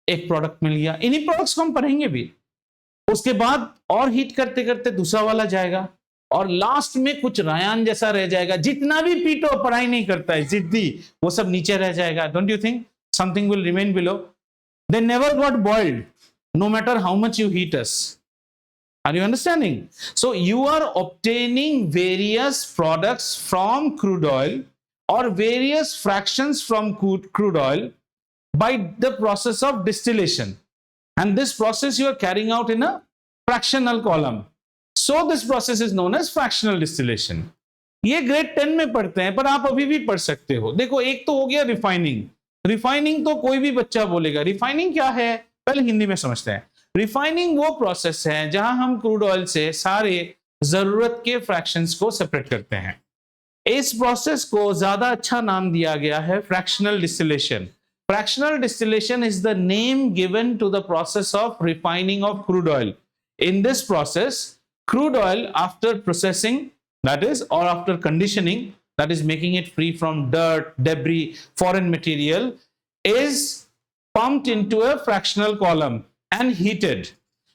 एक प्रोडक्ट मिल गया. इन्हीं प्रोडक्ट्स को हम पढ़ेंगे भी. उसके बाद और हीट करते करते दूसरा वाला जाएगा और लास्ट में कुछ रायन जैसा रह जाएगा. जितना भी पीटो, पढ़ाई नहीं करता है, जिद्दी, वो सब नीचे रह जाएगा. Don't you think something will remain below? They never got boiled, no matter how much you heat us. Are you understanding? So you are obtaining various products from crude oil or various fractions from crude oil by the process of distillation, and this process you are carrying out in a fractional column. So this process is known as fractional distillation. ये grade 10 में पढ़ते हैं, पर आप अभी भी पढ़ सकते हो. देखो, एक तो हो गया रिफाइनिंग. रिफाइनिंग तो कोई भी बच्चा बोलेगा. रिफाइनिंग क्या है, पहले हिंदी में समझते हैं. रिफाइनिंग वो प्रोसेस है जहां हम क्रूड ऑयल से सारे जरूरत के फ्रैक्शंस को सेपरेट करते हैं. इस प्रोसेस को ज्यादा अच्छा नाम दिया गया है fractional distillation. Fractional distillation is the name given to the process of refining of crude oil. In this process, crude oil after processing, that is, or after conditioning, that is making it free from dirt, debris, foreign material, is pumped into a fractional column and heated.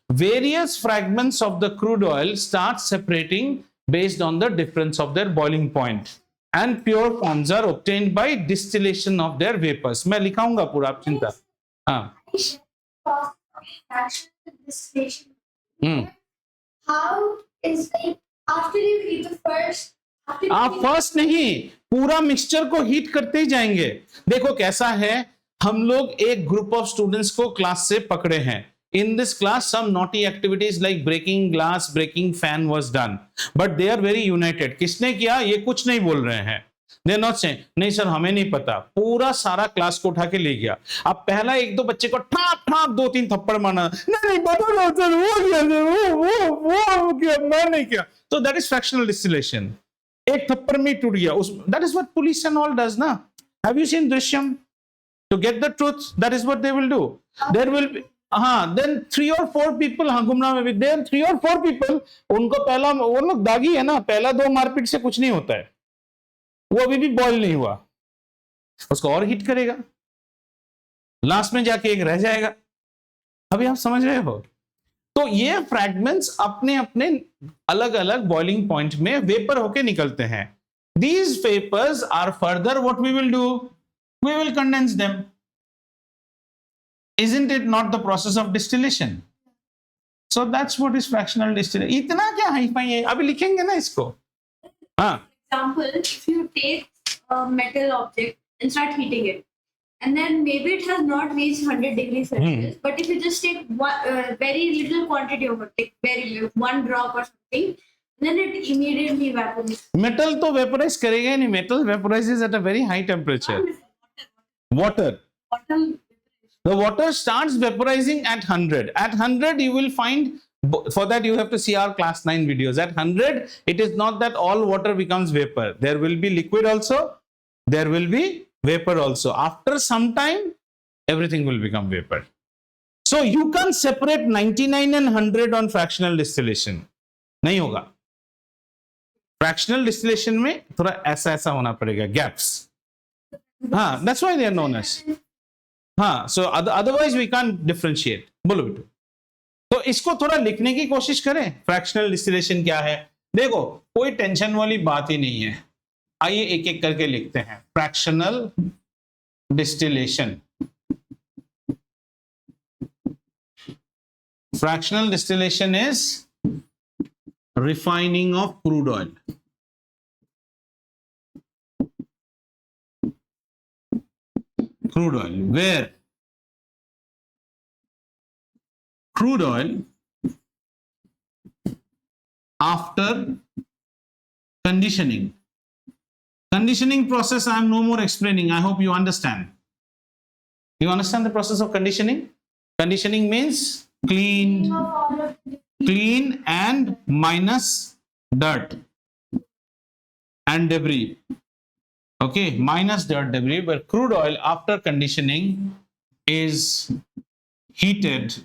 Various fragments of the crude oil start separating based on the difference of their boiling point, and pure forms are obtained by distillation of their vapors. मैं लिखाऊंगा पूरा, आप चिंता. हाँ. How is it after you heat the first? आप first नहीं, पूरा mixture को heat करते ही जाएंगे. देखो कैसा है, हम लोग एक ग्रुप ऑफ स्टूडेंट्स को क्लास से पकड़े हैं. In this class, some naughty activities like breaking glass, breaking fan was done, but they are very united. किसने किया, ये कुछ नहीं बोल रहे हैं. They are not saying, नहीं सर हमें नहीं पता. पूरा सारा क्लास को उठा के ले गया. अब पहला एक दो बच्चे को ठाप ठाप 2-3 थप्पड़ मारना, नहीं पता नहीं सर, वो किया, मैं नहीं किया. So that is fractional distillation. एक थप्पड़ में टूट गया. That is what police and all does ना. Have you seen Drishyam? To get the truth, that is what they will do. There will be, हाँ, then 3 or 4 people, हाँ गुमनाम में भी, then 3 or 4 people, उनको पहला, वो लोग दागी है ना, पहला 2 मारपीट से कुछ नहीं होता है. वो अभी भी बॉयल नहीं हुआ, उसको और हीट करेगा, लास्ट में जाके एक रह जाएगा. अभी आप समझ रहे हो? तो ये फ्रैगमेंट्स अपने अपने अलग अलग बॉइलिंग पॉइंट में वेपर होके निकलते हैं. These vapors are further, what we will do? We will condense them. Isn't it not the process of distillation? So that's what is fractional distillation. इतना क्या हाई फाई है, अभी लिखेंगे ना इसको. हाँ. Example, if you take a metal object and start heating it, and then maybe it has not reached 100 degrees Celsius, but if you just take very little quantity of it, like very little, 1 drop or something, then it immediately evaporates. Metal तो vaporize करेगा ही नहीं. Metal vaporizes at a very high temperature. Water. The water starts vaporizing at 100. At 100 you will find, for that you have to see our class 9 videos. At 100 it is not that all water becomes vapor. There will be liquid also, there will be vapor also. After some time everything will become vapor. So you can't separate 99 and 100 on fractional distillation. नहीं होगा. Fractional distillation में थोड़ा ऐसा ऐसा होना पड़ेगा, gaps. हाँ, that's why they are known as. हाँ, so otherwise we can't differentiate. बोलो बेटो. तो इसको थोड़ा लिखने की कोशिश करें. फ्रैक्शनल डिस्टिलेशन क्या है? देखो, कोई टेंशन वाली बात ही नहीं है. आइए एक एक करके लिखते हैं. Fractional distillation. Fractional distillation is refining of crude oil. Crude oil, where crude oil after conditioning. Conditioning process I am no more explaining. I hope you understand. You understand the process of conditioning? Conditioning means cleaned, clean and minus dirt and debris. Okay, minus dirt debris, where crude oil after conditioning is heated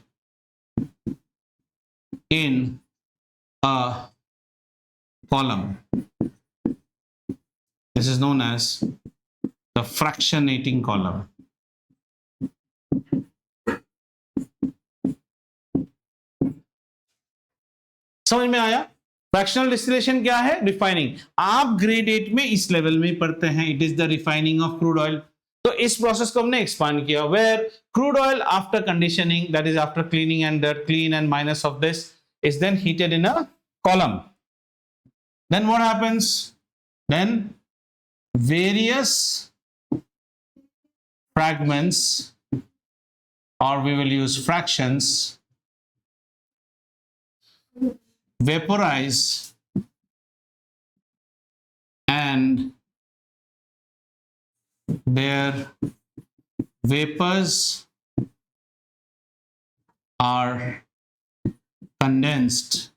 in a column. This is known as the fractionating column. समझ में आया? Fractional distillation क्या है? Refining. आप grade 8 में इस level में पढ़ते हैं. It is the refining of crude oil. तो इस प्रोसेस को हमने एक्सपांड किया, where crude oil after conditioning, that is after cleaning and clean and minus of this, is then heated in a column. Then what happens? Then various fragments, or we will use fractions, vaporize and their vapors are condensed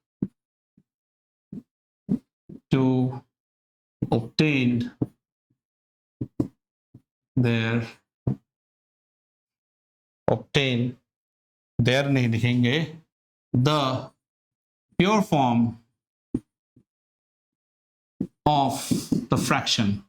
to obtain नहीं लिखेंगे, the pure form of the fraction.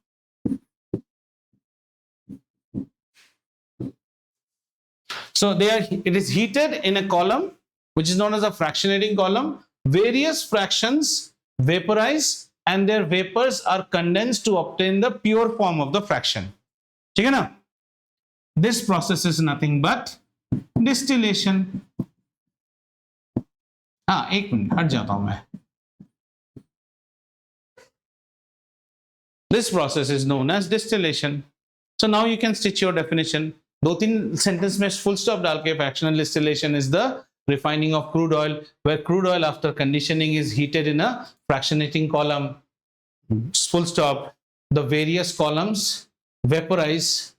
So it is heated in a column which is known as a fractionating column. Various fractions vaporize and their vapors are condensed to obtain the pure form of the fraction. ठीक है ना? This process is nothing but distillation. हाँ, एक minute हट जाता हूं मैं. This process is known as distillation. So now you can stitch your definition. 2-3 sentence में full stop डाल के, fractional distillation is the refining of crude oil, where crude oil after conditioning is heated in a fractionating column. Full stop. The various columns vaporize,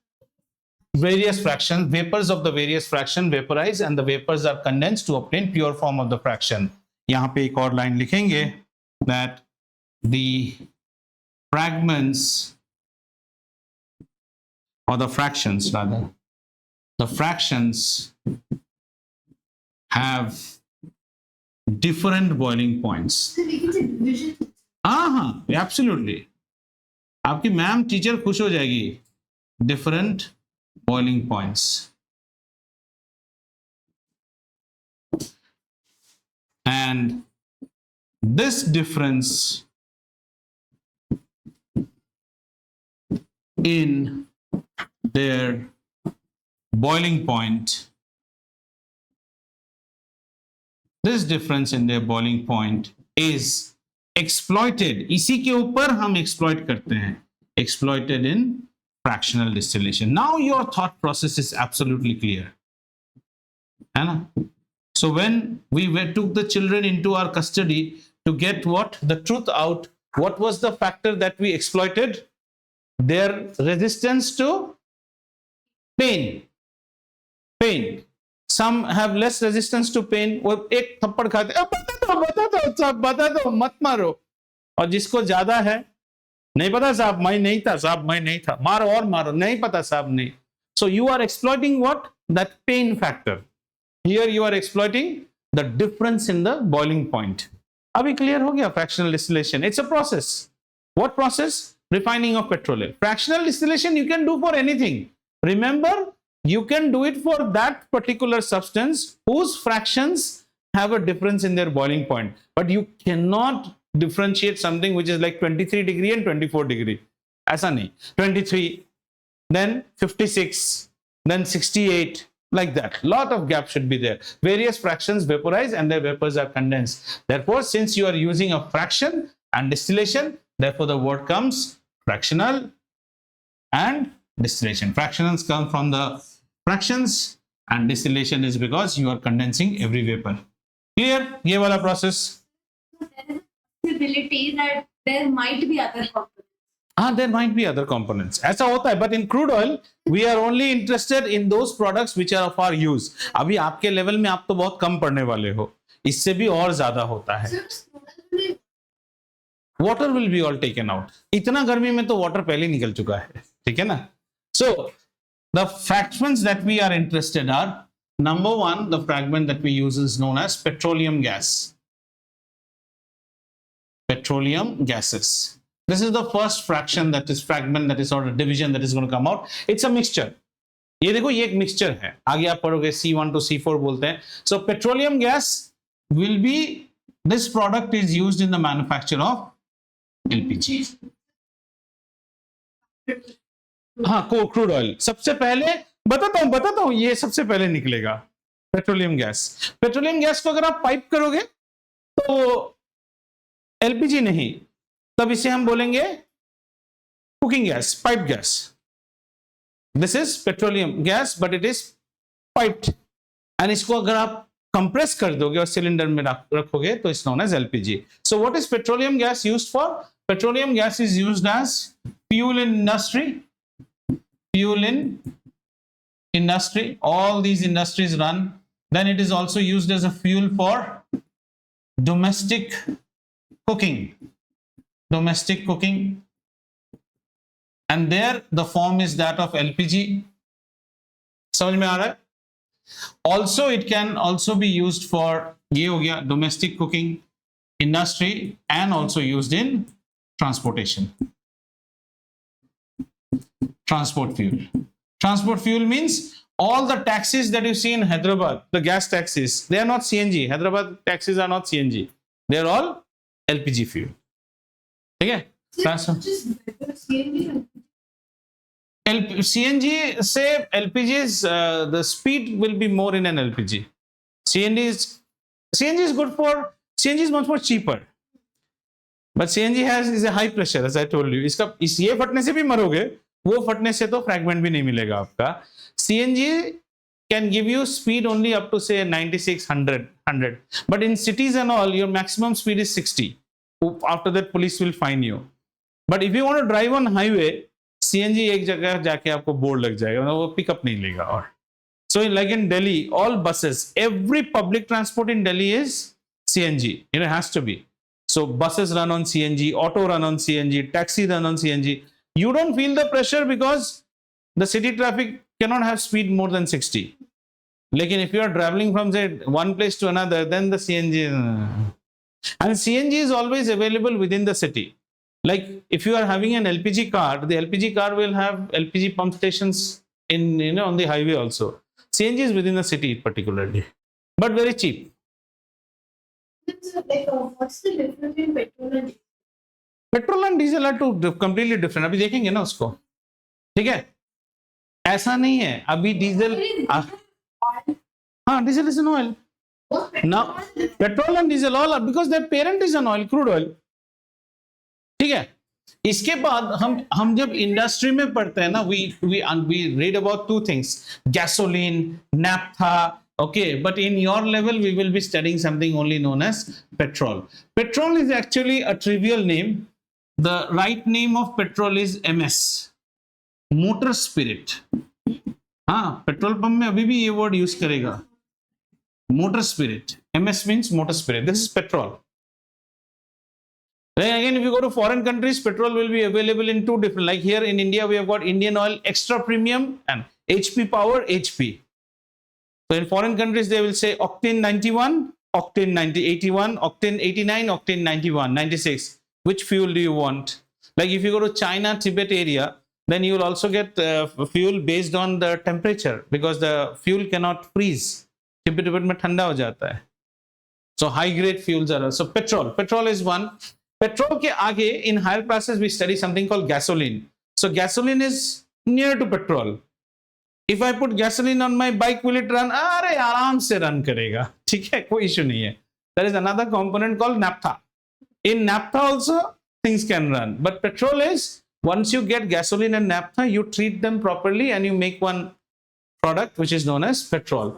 various fractions, vapors of the various fraction vaporize and the vapors are condensed to obtain pure form of the fraction. यहाँ पे एक और line लिखेंगे, that the fragments, or the fractions rather, the fractions have different boiling points. So we can say division. हाँ, absolutely. आपकी ma'am teacher खुश हो जाएगी. Different boiling points. And this difference in their boiling point, this difference in their boiling point is exploited. इसी के ऊपर हम exploit करते हैं. Exploited in fractional distillation. Now your thought process is absolutely clear. है ना? So when we took the children into our custody to get what? The truth out. What was the factor that we exploited? Their resistance to pain. Pain. Some have less resistance to pain. वो एक थप्पड़ खाते, बता दो मत मारो. और जिसको ज्यादा है, नहीं पता साहब मैं नहीं था, साहब मैं नहीं था, मारो और मारो, नहीं पता साहब नहीं. So you are exploiting what? That pain factor. Here you are exploiting the difference in the boiling point. अभी clear हो गया? Fractional distillation. It's a process. What process? Refining of petroleum. Fractional distillation you can do for anything. Remember, you can do it for that particular substance whose fractions have a difference in their boiling point. But you cannot differentiate something which is like 23 degree and 24 degree. ऐसा नहीं. 23, then 56, then 68, like that. Lot of gap should be there. Various fractions vaporize and their vapors are condensed. Therefore, since you are using a fraction and distillation, therefore the word comes fractional and distillation. Fractionals come from the fractions and distillation is because you are condensing every vapor. Clear? ये वाला process. There is a possibility that there might be other components. There might be other components. ऐसा होता है, but in crude oil we are only interested in those products which are of our use. अभी आपके level में आप तो बहुत कम पढ़ने वाले हो. इससे भी और ज्यादा होता है. Water will be all taken out. इतना गर्मी में तो वाटर पहले निकल चुका है, ठीक है ना. So the fragments that we are interested are, number one, the fragment that we use is known as petroleum gas. Petroleum gases. This is the first fraction, that is fragment, that is sort of division that is going to come out. It's a mixture. ये देखो, ये एक mixture है. आगे आप पढ़ोगे C1 to C4 बोलते हैं. So petroleum gas will be, this product is used in the manufacture of LPG. हाँ, क्रूड ऑयल सबसे पहले बताता हूं ये सबसे पहले निकलेगा पेट्रोलियम गैस. पेट्रोलियम गैस को अगर आप पाइप करोगे तो एलपीजी नहीं, तब इसे हम बोलेंगे cooking gas, pipe gas. This is petroleum gas but it is piped. And इसको अगर आप कंप्रेस कर दोगे और सिलेंडर में रखोगे तो it's known as LPG. So what is petroleum gas used for? Petroleum gas is used as fuel in industry. Fuel in industry, all these industries run. Then it is also used as a fuel for domestic cooking. And there the form is that of LPG. समझ में आ रहा है? Also it can also be used for, ये हो गया domestic cooking, industry, and also used in transportation. Transport fuel means all the taxis that you see in Hyderabad, the gas taxis, they are not CNG. Hyderabad taxis are not CNG. They are all LPG fuel. ठीक है? CNG से LPG's the speed will be more in an LPG. CNG is good for, CNG is much more cheaper. But CNG is a high pressure, as I told you. ये फटने से भी मरोगे, वो फटने से तो फ्रैगमेंट भी नहीं मिलेगा आपका. CNG can give you speed only up to say 96, 100, but in cities and all your maximum speed is 60. After that police will fine you. But if you want to drive on highway, CNG एक जगह जाके आपको board लग जाएगा, वो pickup नहीं लेगा. और so like in Delhi, all buses, every public transport in Delhi is CNG. It has to be. So buses run on CNG, auto run on CNG, taxi run on CNG. You don't feel the pressure because the city traffic cannot have speed more than 60. Lekin if you are traveling from say one place to another, then the CNG and CNG is always available within the city. Like if you are having an LPG car, the LPG car will have LPG pump stations in, on the highway also. CNG is within the city particularly, but very cheap. What's the difference in petrol and petrol and diesel are two completely different. अभी देखेंगे ना उसको, ठीक है? ऐसा नहीं है अभी डीजल, हाँ, diesel is an oil. Now petrol and diesel all because that parent is an oil, crude oil. ठीक है? इसके बाद हम जब इंडस्ट्री में पढ़ते हैं ना, we read about two things, gasoline, naphtha. Okay, but in your level we will be studying something only known as petrol. Petrol is actually a trivial name. The right name of petrol is MS, motor spirit. हाँ, petrol pump में अभी भी ये word use करेगा, motor spirit. MS means motor spirit. This is petrol. Then again, if you go to foreign countries, petrol will be available in two different. Like here in India, we have got Indian Oil Extra Premium and HP Power HP. So in foreign countries, they will say octane 91, octane 81, octane 89, octane 91, 96. Which fuel do you want? Like if you go to China, Tibet area, then you will also get fuel based on the temperature because the fuel cannot freeze. Tibet में ठंडा हो जाता है. So high grade fuels are. So petrol is one. Petrol के आगे in higher classes we study something called gasoline. So gasoline is near to petrol. If I put gasoline on my bike, will it run? अरे आराम से run करेगा, ठीक है, कोई issue नहीं है. There is another component called naphtha. In naphtha also things can run, but petrol is, once you get gasoline and naphtha, you treat them properly and you make one product which is known as petrol.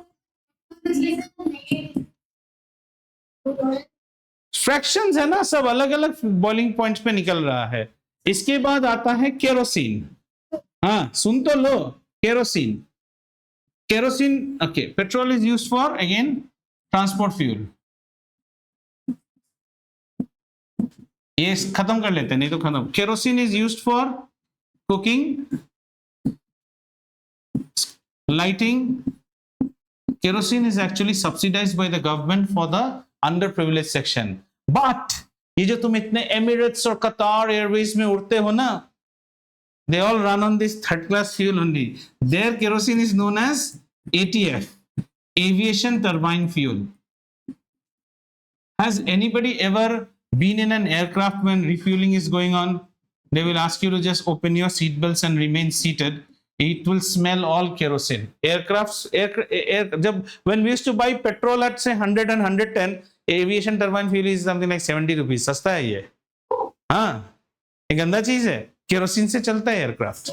Fractions है ना, सब अलग अलग boiling points पे निकल रहा है. इसके बाद आता है केरोसिन. हाँ, सुन तो लो, kerosene. Okay, petrol is used for, again, transport fuel. ये खत्म कर लेते हैं, नहीं तो खत्म. Kerosene is used for cooking, lighting. Kerosene is actually subsidized by the government for the underprivileged section. But ये जो तुम इतने Emirates और Qatar Airways में उड़ते हो ना, they all run on this third class fuel only. Their kerosene is known as ATF, aviation turbine fuel. Has anybody ever been in an aircraft when refueling is going on? They will ask you to just open your seat belts and remain seated. It will smell all kerosene. When we used to buy petrol at say 100 and 110, aviation turbine fuel is something like 70 rupees. सस्ता है ये. हाँ, ये गंदा चीज है. Kerosene से चलता है एयरक्राफ्ट.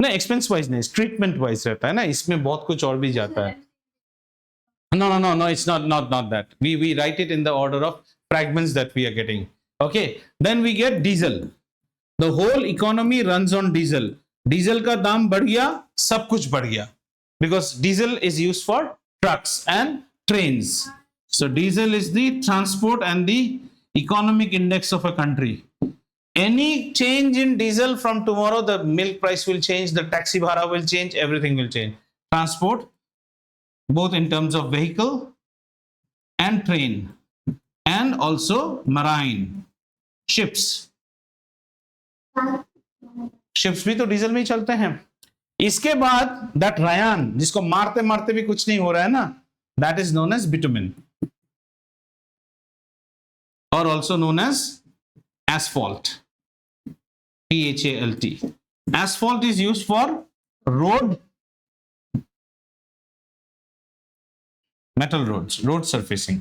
नहीं, एक्सपेंस वाइज नहीं, ट्रीटमेंट वाइज रहता है ना, इसमें बहुत कुछ और भी जाता है. No, it's not that. We write it in the order of fragments that we are getting. Okay, then we get diesel. The whole economy runs on diesel. Diesel का दाम बढ़ गया, सब कुछ बढ़ गया, because diesel is used for trucks and trains. So diesel is the transport and the economic index of a country. Any change in diesel, from tomorrow the milk price will change, the taxi bhara will change, everything will change. Transport, both in terms of vehicle and train, and also marine ships. Ships भी तो diesel में ही चलते हैं. इसके बाद that rayon, जिसको मारते मारते भी कुछ नहीं हो रहा है ना, that is known as bitumen, or also known as asphalt. PHALT. Asphalt is used for road, metal roads, road surfacing.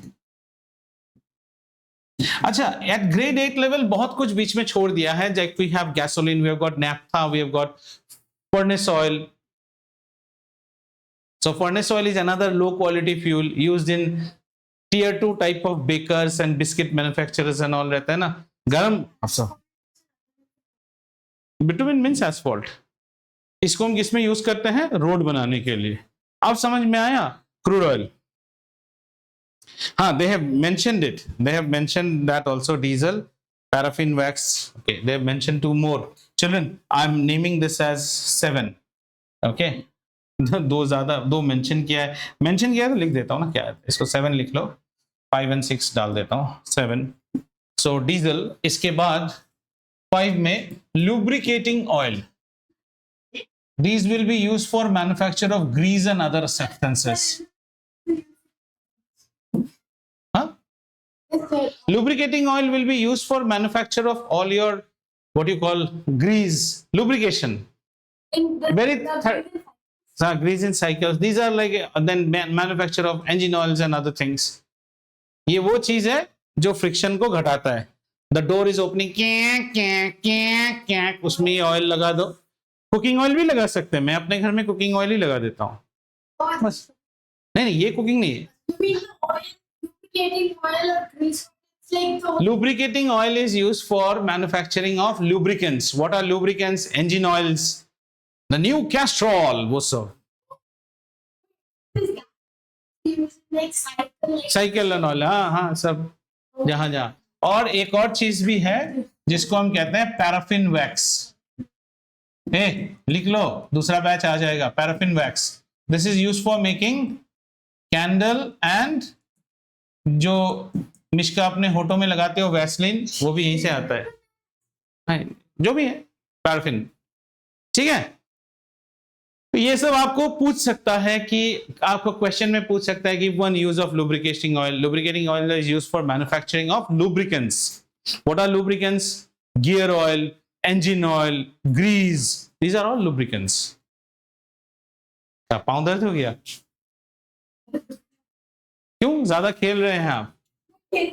अच्छा, at grade 8 level बहुत कुछ बीच में छोड़ दिया है. Like we have gasoline, we have got naphtha, we have got furnace oil. So furnace oil is another low quality fuel used in tier 2 type of bakers and biscuit manufacturers and all रहता है ना. गरम bitumen means asphalt. इसको हम किसमें use करते हैं? Road बनाने के लिए. अब समझ में आया? Crude oil. हाँ, they have mentioned it. They have mentioned that also. Diesel, paraffin wax. Okay, they have mentioned 2 more. Children, I'm naming this as 7. Okay, दो ज्यादा, 2 मेंशन किया है. मेंशन किया है तो लिख देता हूँ ना, क्या है इसको 7 लिख लो, 5 and 6 डाल देता हूँ. 7. So diesel. इसके बाद 5 में lubricating oil. These will be used for manufacture of grease and other substances. Lubricating oil will be used for manufacture of all your, what you call, grease, lubrication. Grease in cycles. These are like then manufacture of engine oils and other things. ये वो चीज है जो friction को घटाता है. The door is opening, उसमें ये ऑयल लगा दो. कुकिंग ऑयल भी लगा सकते हैं. मैं अपने घर में कुकिंग ऑयल ही लगा देता हूँ. बस. नहीं, ये कुकिंग नहीं है. Lubricating oil is used for manufacturing of lubricants. What are lubricants? Engine oils. The new Castrol, वो सब. Cycle and oil. हाँ, सब जहां जहां. और एक और चीज भी है जिसको हम कहते हैं पैराफिन वैक्स. लिख लो, दूसरा बैच आ जाएगा. Paraffin wax. This is used for making candle and जो मिश्का अपने होठों में लगाते हो वैसलीन, वो भी यहीं से आता है. जो भी है पैराफिन. ठीक है. तो ये सब आपको पूछ सकता है कि आपको क्वेश्चन में पूछ सकता है कि one use of lubricating oil. Lubricating oil is used for manufacturing of lubricants. What are lubricants? Gear oil, engine oil, grease, these are all lubricants. क्या पाँव दर्द हो गया? क्यों? ज्यादा खेल रहे हैं आप.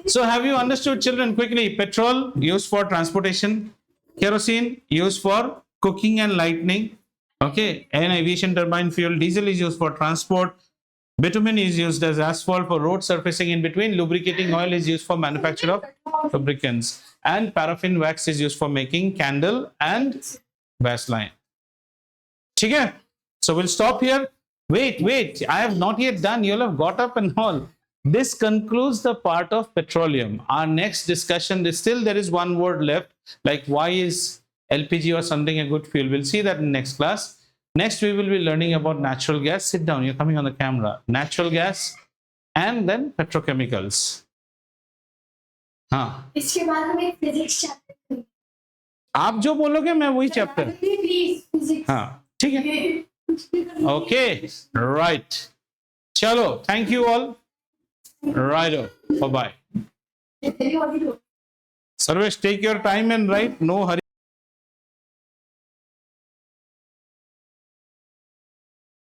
So have you understood, children, quickly? Petrol used for transportation, kerosene used for cooking and lighting, okay, and aviation turbine fuel. Diesel is used for transport. Bitumen is used as asphalt for road surfacing. In between, lubricating oil is used for manufacture of lubricants, and paraffin wax is used for making candle and vaseline. ठीक है? So we'll stop here. Wait, I have not yet done. You'll have got up and all. This concludes the part of petroleum. Our next discussion is still there is one word left, like why is LPG or something a good fuel? We'll see that in next class. Next, we will be learning about natural gas. Sit down, you're coming on the camera. Natural gas and then petrochemicals. हाँ, इसके बाद हम एक physics chapter आप जो बोलोगे मैं वही चैप्टर. प्लीज फिजिक्स हाँ, ठीक है. Okay, right. Chalo, thank you all. Righto, bye bye. Sarvesh, take your time and write. No hurry.